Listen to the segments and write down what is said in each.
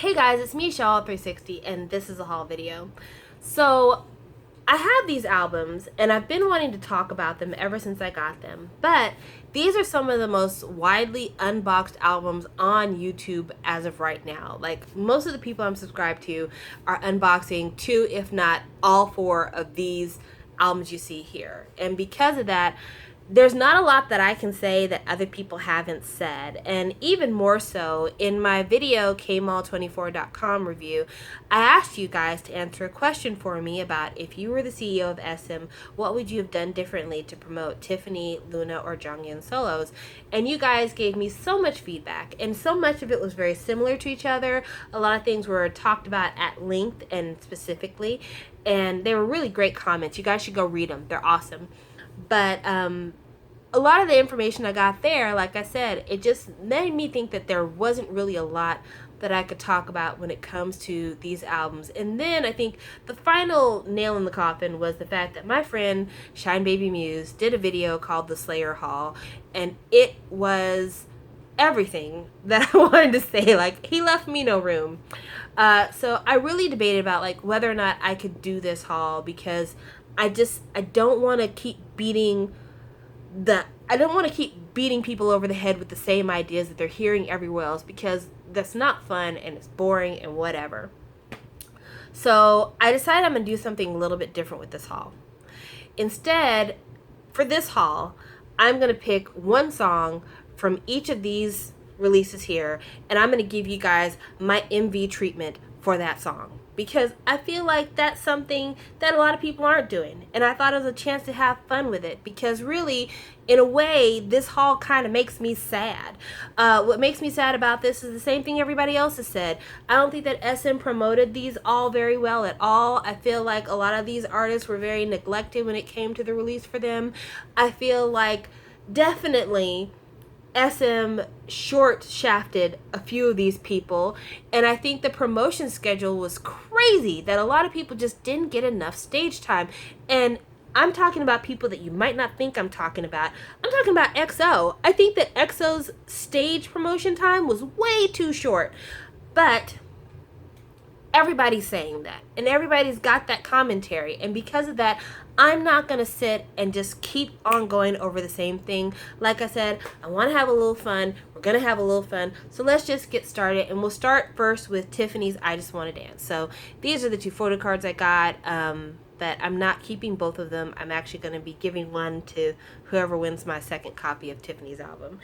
Hey guys, it's me, Shaw360, and this is a haul video. So, I have these albums, and I've been wanting to talk about them ever since I got them, but these are some of the most widely unboxed albums on YouTube as of right now. Like, most of the people I'm subscribed to are unboxing 2, if not all 4 of these albums you see here. And because of that, there's not a lot that I can say that other people haven't said. And even more so, in my video kmall24.com review, I asked you guys to answer a question for me about if you were the CEO of SM, what would you have done differently to promote Tiffany, Luna, or Jonghyun solos? And you guys gave me so much feedback, and so much of it was very similar to each other. A lot of things were talked about at length and specifically, and they were really great comments. You guys should go read them. They're awesome. But a lot of the information I got there, like I said, it just made me think that there wasn't really a lot that I could talk about when it comes to these albums. And then I think the final nail in the coffin was the fact that my friend Shine Baby Muse did a video called The Slayer Haul, and it was everything that I wanted to say. Like, he left me no room. So I really debated about like whether or not I could do this haul, because I don't want to keep beating people over the head with the same ideas that they're hearing everywhere else, because that's not fun and it's boring and whatever. So I decided I'm going to do something a little bit different with this haul. Instead, for this haul, I'm going to pick one song from each of these releases here, and I'm going to give you guys my MV treatment for that song, because I feel like that's something that a lot of people aren't doing, and I thought it was a chance to have fun with it, because really, in a way, this haul kind of makes me sad. What makes me sad about this is the same thing everybody else has said. I don't think that SM promoted these all very well at all. I feel like a lot of these artists were very neglected when it came to the release for them. I feel like definitely SM short shafted a few of these people, and I think the promotion schedule was crazy, that a lot of people just didn't get enough stage time. And I'm talking about people that you might not think I'm talking about. I'm talking about EXO. I think that EXO's stage promotion time was way too short, but everybody's saying that, and everybody's got that commentary, and because of that, I'm not going to sit and just keep on going over the same thing. Like I said, I want to have a little fun. We're going to have a little fun. So let's just get started, and we'll start first with Tiffany's I Just Want to Dance. So these are the 2 photo cards I got, but I'm not keeping both of them. I'm actually going to be giving one to whoever wins my second copy of Tiffany's album.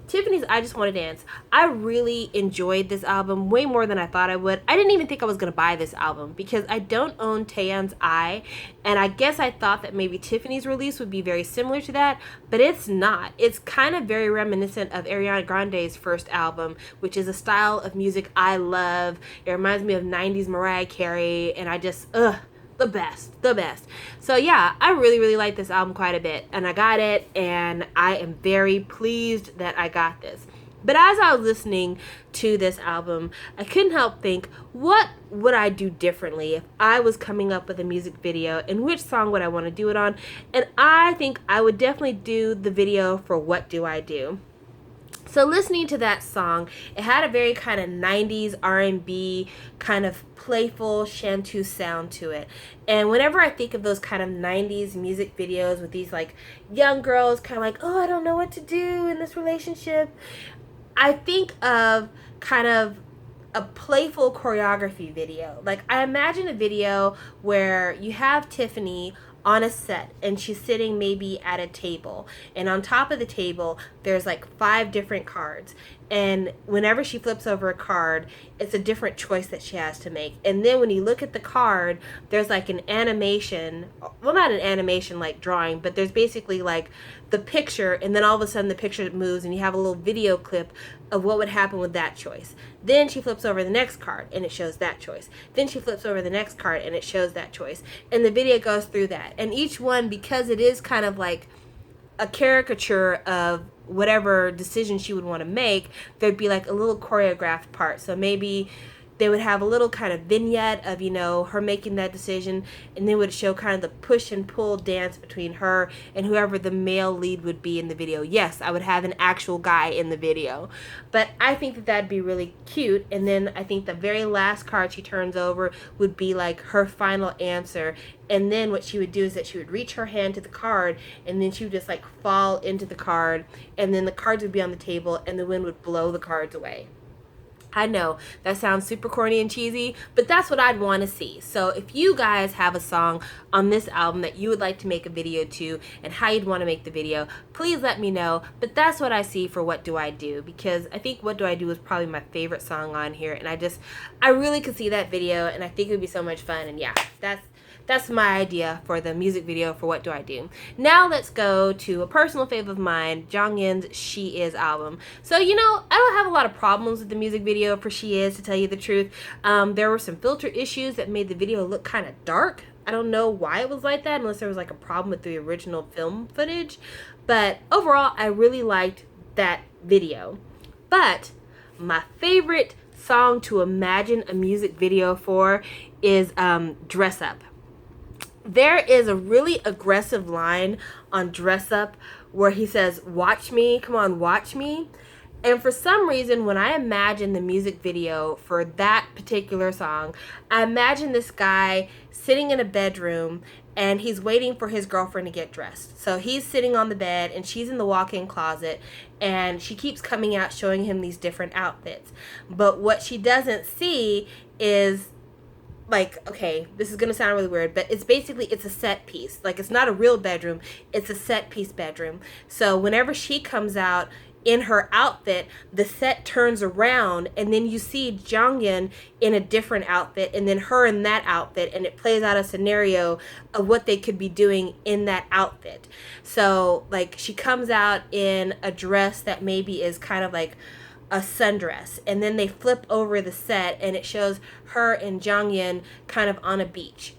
Tiffany's I Just Want to Dance. I really enjoyed this album way more than I thought I would. I didn't even think I was going to buy this album, because I don't own Taeyeon's I, and I guess I thought that maybe Tiffany's release would be very similar to that, but it's not. It's kind of very reminiscent of Ariana Grande's first album, which is a style of music I love. It reminds me of 90s Mariah Carey, and I just, the best. So yeah, I really like this album quite a bit, and I got it, and I am very pleased that I got this. But as I was listening to this album, I couldn't help think, what would I do differently if I was coming up with a music video, and which song would I want to do it on? And I think I would definitely do the video for What Do I Do? So listening to that song, it had a very kind of 90s R&B kind of playful chanteuse sound to it. And whenever I think of those kind of 90s music videos with these like young girls kind of like, oh, I don't know what to do in this relationship, I think of kind of a playful choreography video. Like, I imagine a video where you have Tiffany on a set, and she's sitting maybe at a table, and on top of the table there's like 5 different cards, and whenever she flips over a card, it's a different choice that she has to make. And then when you look at the card, there's like an animation, well, not an animation like drawing, but there's basically like the picture, and then all of a sudden the picture moves, and you have a little video clip of what would happen with that choice. Then she flips over the next card, and it shows that choice. Then she flips over the next card, and it shows that choice. And the video goes through that. And each one, because it is kind of like a caricature of whatever decision she would want to make, there'd be like a little choreographed part. So maybe they would have a little kind of vignette of, you know, her making that decision, and then would show kind of the push and pull dance between her and whoever the male lead would be in the video. Yes, I would have an actual guy in the video, but I think that that'd be really cute. And then I think the very last card she turns over would be like her final answer. And then what she would do is that she would reach her hand to the card, and then she would just like fall into the card, and then the cards would be on the table, and the wind would blow the cards away. I know that sounds super corny and cheesy, but that's what I'd want to see. So if you guys have a song on this album that you would like to make a video to and how you'd want to make the video, please let me know. But that's what I see for What Do I Do, because I think What Do I Do is probably my favorite song on here, and I really could see that video, and I think it would be so much fun. And yeah, that's my idea for the music video for What Do I Do. Now let's go to a personal favorite of mine, Jeongin's She Is album. So, you know, I don't have a lot of problems with the music video for She Is, to tell you the truth. There were some filter issues that made the video look kind of dark. I don't know why it was like that, unless there was like a problem with the original film footage. But overall, I really liked that video. But my favorite song to imagine a music video for is Dress Up. There is a really aggressive line on Dress Up where he says, "Watch me, come on, watch me." And for some reason, when I imagine the music video for that particular song, I imagine this guy sitting in a bedroom and he's waiting for his girlfriend to get dressed. So he's sitting on the bed and she's in the walk-in closet, and she keeps coming out showing him these different outfits. But what she doesn't see is, like, okay, this is gonna sound really weird, but it's a set piece. Like, it's not a real bedroom, it's a set piece bedroom. So whenever she comes out in her outfit, the set turns around, and then you see Jeongin in a different outfit, and then her in that outfit, and it plays out a scenario of what they could be doing in that outfit. So like, she comes out in a dress that maybe is kind of like a sundress, and then they flip over the set and it shows her and Jeongin kind of on a beach.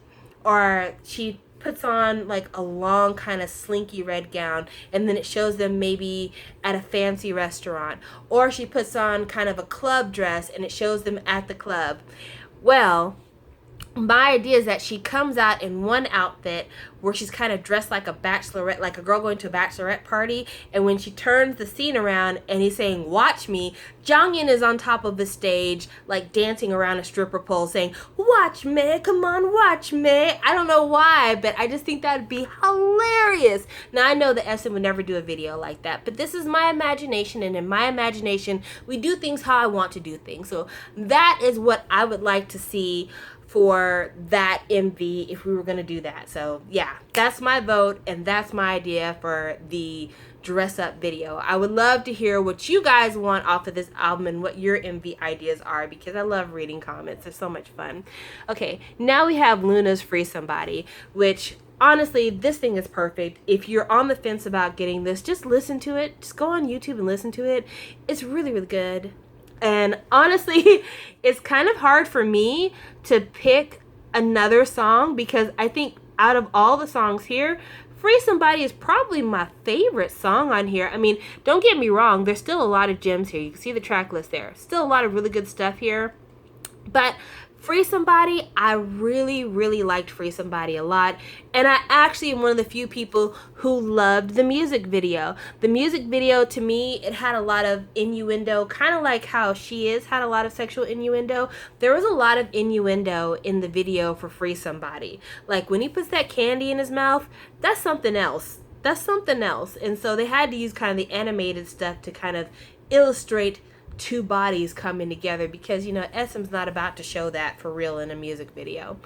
Or she puts on like a long kind of slinky red gown, and then it shows them maybe at a fancy restaurant. Or she puts on kind of a club dress and it shows them at the club. Well, my idea is that she comes out in one outfit where she's kind of dressed like a bachelorette, like a girl going to a bachelorette party, and when she turns the scene around and he's saying, "Watch me," Jeongin is on top of the stage, like dancing around a stripper pole saying, "Watch me, come on, watch me." I don't know why, but I just think that'd be hilarious. Now, I know that SM would never do a video like that, but this is my imagination, and in my imagination, we do things how I want to do things. So that is what I would like to see for that MV if we were going to do that. So yeah, that's my vote, and that's my idea for the Dress Up video. I would love to hear what you guys want off of this album and what your MV ideas are, because I love reading comments. They're so much fun. Okay, now we have LOONA's Free Somebody, which honestly, this thing is perfect. If you're on the fence about getting this, just listen to it. Just go on YouTube and listen to it. It's really, really good. And honestly, it's kind of hard for me to pick another song, because I think out of all the songs here, Free Somebody is probably my favorite song on here. I mean, don't get me wrong, there's still a lot of gems here. You can see the track list there. Still a lot of really good stuff here. But Free Somebody, I really, really liked Free Somebody a lot. And I actually am one of the few people who loved the music video. The music video, to me, it had a lot of innuendo, kind of like how She Is had a lot of sexual innuendo. There was a lot of innuendo in the video for Free Somebody. Like, when he puts that candy in his mouth, that's something else. That's something else. And so they had to use kind of the animated stuff to kind of illustrate two bodies coming together, because, you know, SM's not about to show that for real in a music video.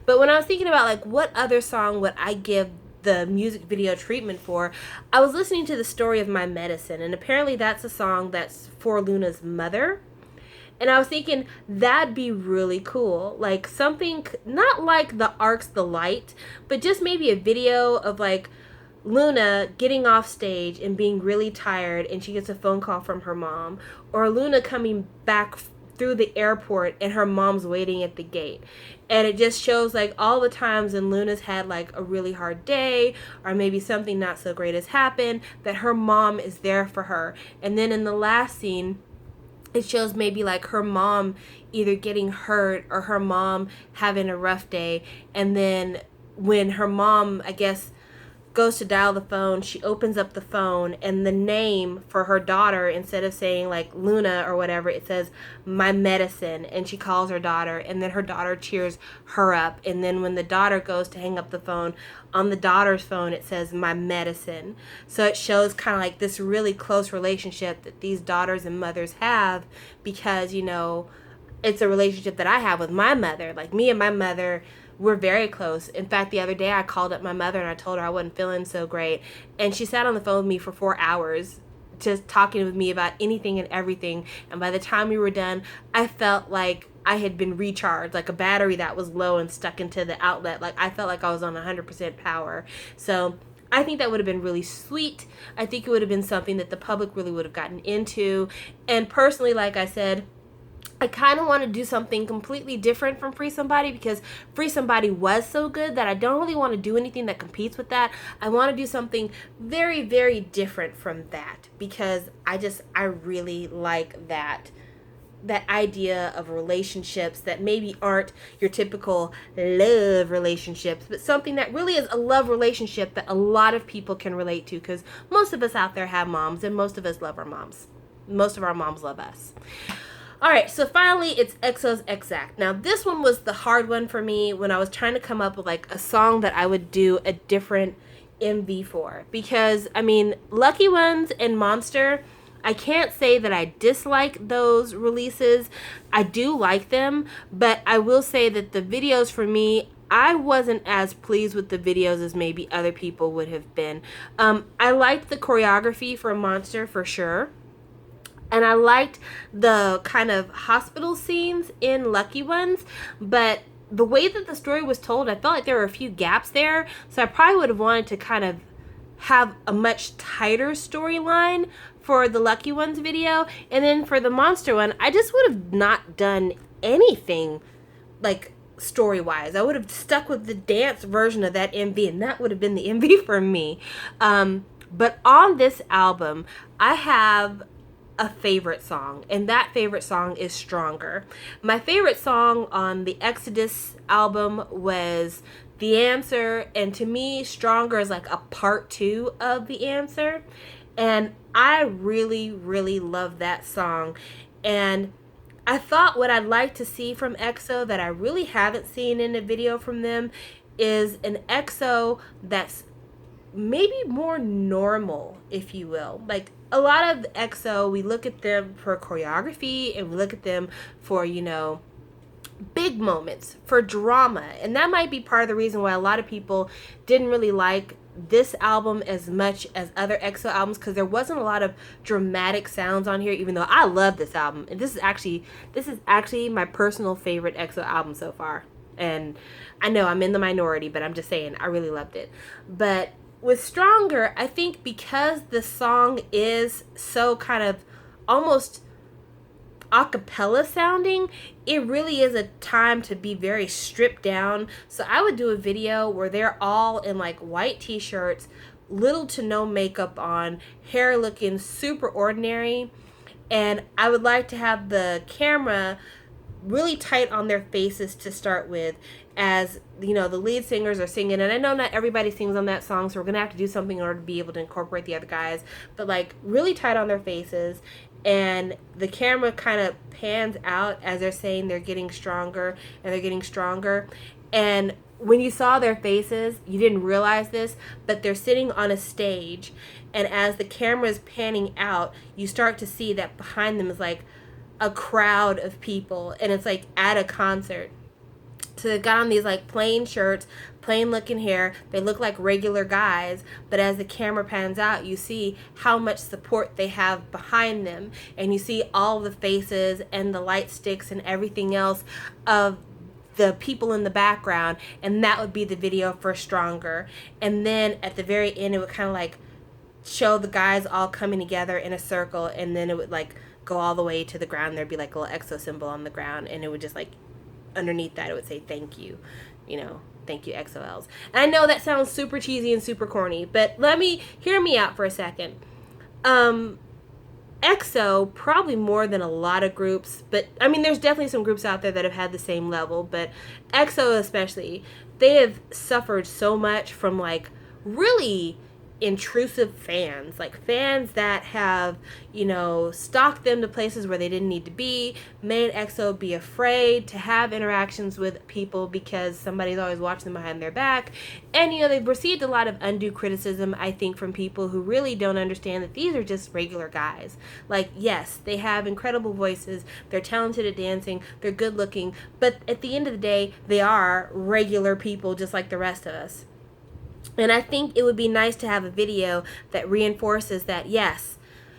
But when I was thinking about like what other song would I give the music video treatment for, I was listening to The Story of My Medicine, and apparently that's a song that's for LOONA's mother. And I was thinking that'd be really cool, like something not like the Arcs the Light, but just maybe a video of like LOONA getting off stage and being really tired, and she gets a phone call from her mom, or LOONA coming back through the airport and her mom's waiting at the gate. And it just shows like all the times when LOONA's had like a really hard day, or maybe something not so great has happened, that her mom is there for her. And then in the last scene, it shows maybe like her mom either getting hurt or her mom having a rough day. And then when her mom, I guess, goes to dial the phone, she opens up the phone, and the name for her daughter, instead of saying like Luna or whatever, it says my medicine, and she calls her daughter, and then her daughter cheers her up. And then when the daughter goes to hang up the phone, on the daughter's phone it says my medicine. So it shows kind of like this really close relationship that these daughters and mothers have, because it's a relationship that I have with my mother. Like, me and my mother, we're very close. In fact, the other day I called up my mother and I told her I wasn't feeling so great. And she sat on the phone with me for 4 hours, just talking with me about anything and everything. And by the time we were done, I felt like I had been recharged, like a battery that was low and stuck into the outlet. Like, I felt like I was on 100% power. So I think that would have been really sweet. I think it would have been something that the public really would have gotten into. And personally, like I said, I kind of want to do something completely different from Free Somebody, because Free Somebody was so good that I don't really want to do anything that competes with that. I want to do something very, very different from that, because I really like that idea of relationships that maybe aren't your typical love relationships, but something that really is a love relationship that a lot of people can relate to, because most of us out there have moms, and most of us love our moms. Most of our moms love us. All right, so finally, it's EXO's Exact. Now, this one was the hard one for me when I was trying to come up with like a song that I would do a different MV for. Because, I mean, Lucky Ones and Monster, I can't say that I dislike those releases. I do like them, but I will say that the videos for me, I wasn't as pleased with the videos as maybe other people would have been. I liked the choreography for Monster for sure. And I liked the kind of hospital scenes in Lucky Ones, but the way that the story was told, I felt like there were a few gaps there. So I probably would have wanted to kind of have a much tighter storyline for the Lucky Ones video. And then for the Monster one, I just would have not done anything like story-wise. I would have stuck with the dance version of that MV, and that would have been the MV for me. But on this album, I have a favorite song, and that favorite song is Stronger. My favorite song on the Exodus album was The Answer, and to me, Stronger is like a part 2 of The Answer, and I really, really love that song. And I thought what I'd like to see from EXO that I really haven't seen in a video from them is an EXO that's maybe more normal, if you will. Like, a lot of EXO, we look at them for choreography, and we look at them for, big moments, for drama. And that might be part of the reason why a lot of people didn't really like this album as much as other EXO albums, because there wasn't a lot of dramatic sounds on here, even though I love this album. And this is actually my personal favorite EXO album so far. And I know I'm in the minority, but I'm just saying I really loved it. But with Stronger, I think because the song is so kind of almost a cappella sounding, it really is a time to be very stripped down. So I would do a video where they're all in like white t-shirts, little to no makeup on, hair looking super ordinary, and I would like to have the camera really tight on their faces to start with, as the lead singers are singing. And I know not everybody sings on that song, so we're gonna have to do something in order to be able to incorporate the other guys, but like really tight on their faces, and the camera kind of pans out as they're saying they're getting stronger and they're getting stronger. And when you saw their faces, you didn't realize this, but they're sitting on a stage, and as the camera is panning out, you start to see that behind them is like a crowd of people, and it's like at a concert. So they've got on these like plain shirts, plain looking hair. They look like regular guys, but as the camera pans out, you see how much support they have behind them, and you see all the faces and the light sticks and everything else of the people in the background, and that would be the video for Stronger. And then at the very end, it would kind of like show the guys all coming together in a circle, and then it would like go all the way to the ground. There'd be like a little EXO symbol on the ground, and it would just like underneath that it would say thank you, thank you EXO-Ls. And I know that sounds super cheesy and super corny, but hear me out for a second. EXO, probably more than a lot of groups, but I mean, there's definitely some groups out there that have had the same level, but EXO especially, they have suffered so much from like really intrusive fans, like fans that have, you know, stalked them to places where they didn't need to be, made EXO be afraid to have interactions with people because somebody's always watching them behind their back. And, you know, they've received a lot of undue criticism, I think, from people who really don't understand that these are just regular guys. Like, yes, they have incredible voices, they're talented at dancing, they're good looking, but at the end of the day, they are regular people just like the rest of us. And I think it would be nice to have a video that reinforces that, yes,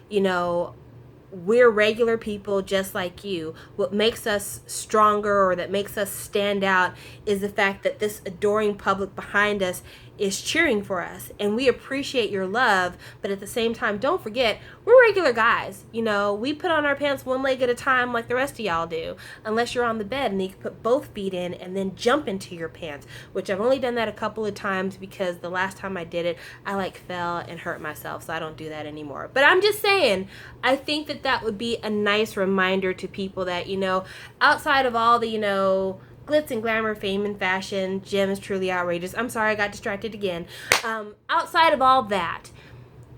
you know, we're regular people just like you. What makes us stronger or that makes us stand out is the fact that this adoring public behind us is cheering for us, and we appreciate your love, but at the same time, don't forget, we're regular guys. You know, we put on our pants one leg at a time like the rest of y'all do, unless you're on the bed and you can put both feet in and then jump into your pants, which I've only done that a couple of times because the last time I did it, I like fell and hurt myself, so I don't do that anymore. But I'm just saying, I think that that would be a nice reminder to people that, you know, outside of all the, you know, glitz and glamour, fame and fashion, Jim is truly outrageous. I'm sorry, I got distracted again. Outside of all that,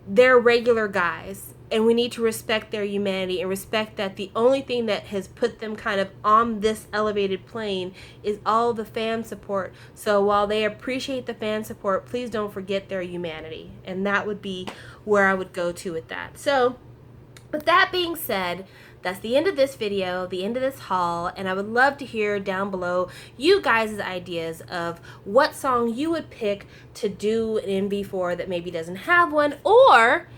they're regular guys, and we need to respect their humanity and respect that the only thing that has put them kind of on this elevated plane is all the fan support. So while they appreciate the fan support, please don't forget their humanity. And that would be where I would go to with that. So with that being said, that's the end of this video, the end of this haul, and I would love to hear down below you guys' ideas of what song you would pick to do an MV for that maybe doesn't have one, or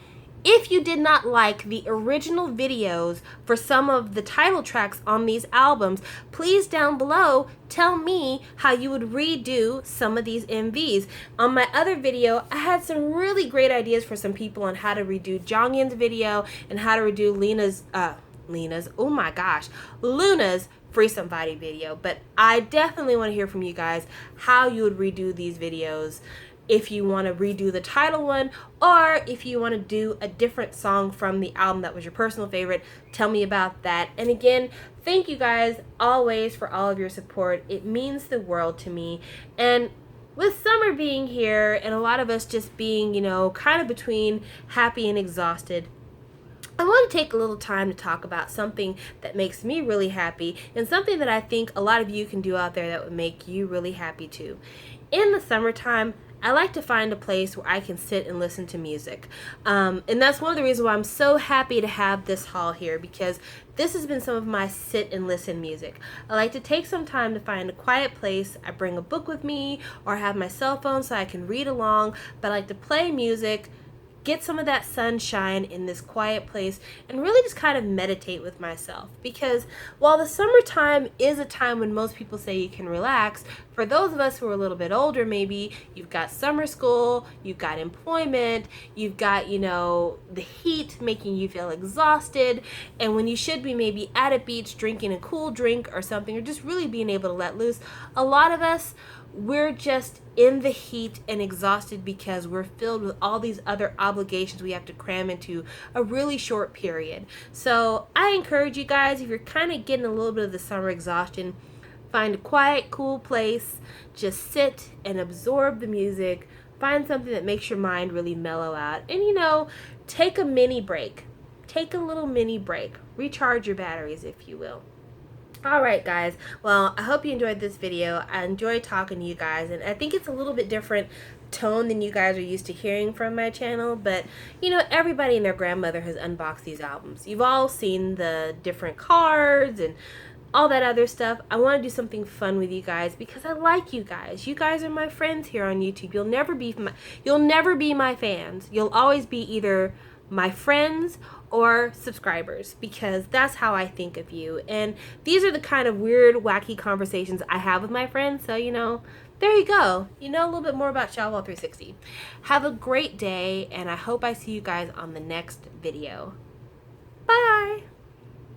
if you did not like the original videos for some of the title tracks on these albums, please down below tell me how you would redo some of these MVs. On my other video, I had some really great ideas for some people on how to redo Jongyun's video and how to redo Luna's Free Somebody video. But I definitely want to hear from you guys how you would redo these videos. If you want to redo the title one, or if you want to do a different song from the album that was your personal favorite, tell me about that. And again, thank you guys always for all of your support. It means the world to me. And with summer being here and a lot of us just being, you know, kind of between happy and exhausted, I want to take a little time to talk about something that makes me really happy and something that I think a lot of you can do out there that would make you really happy too. In the summertime, I like to find a place where I can sit and listen to music. And that's one of the reasons why I'm so happy to have this haul here, because this has been some of my sit and listen music. I like to take some time to find a quiet place. I bring a book with me or have my cell phone so I can read along, but I like to play music, get some of that sunshine in this quiet place, and really just kind of meditate with myself. Because while the summertime is a time when most people say you can relax, for those of us who are a little bit older, maybe you've got summer school, you've got employment, you've got, you know, the heat making you feel exhausted, and when you should be maybe at a beach drinking a cool drink or something, or just really being able to let loose, a lot of us, we're just in the heat and exhausted because we're filled with all these other obligations we have to cram into a really short period. So I encourage you guys, if you're kind of getting a little bit of the summer exhaustion, find a quiet, cool place, just sit and absorb the music, find something that makes your mind really mellow out, and, you know, take a mini break. Take a little mini break. Recharge your batteries, if you will. Alright guys, well, I hope you enjoyed this video. I enjoyed talking to you guys, and I think it's a little bit different tone than you guys are used to hearing from my channel, but you know, everybody and their grandmother has unboxed these albums. You've all seen the different cards and all that other stuff. I want to do something fun with you guys because I like you guys. You guys are my friends here on YouTube. You'll never be my fans. You'll always be either my friends or subscribers, because that's how I think of you. And these are the kind of weird, wacky conversations I have with my friends. So, you know, there you go. You know a little bit more about Shawwell 360. Have a great day, and I hope I see you guys on the next video. Bye!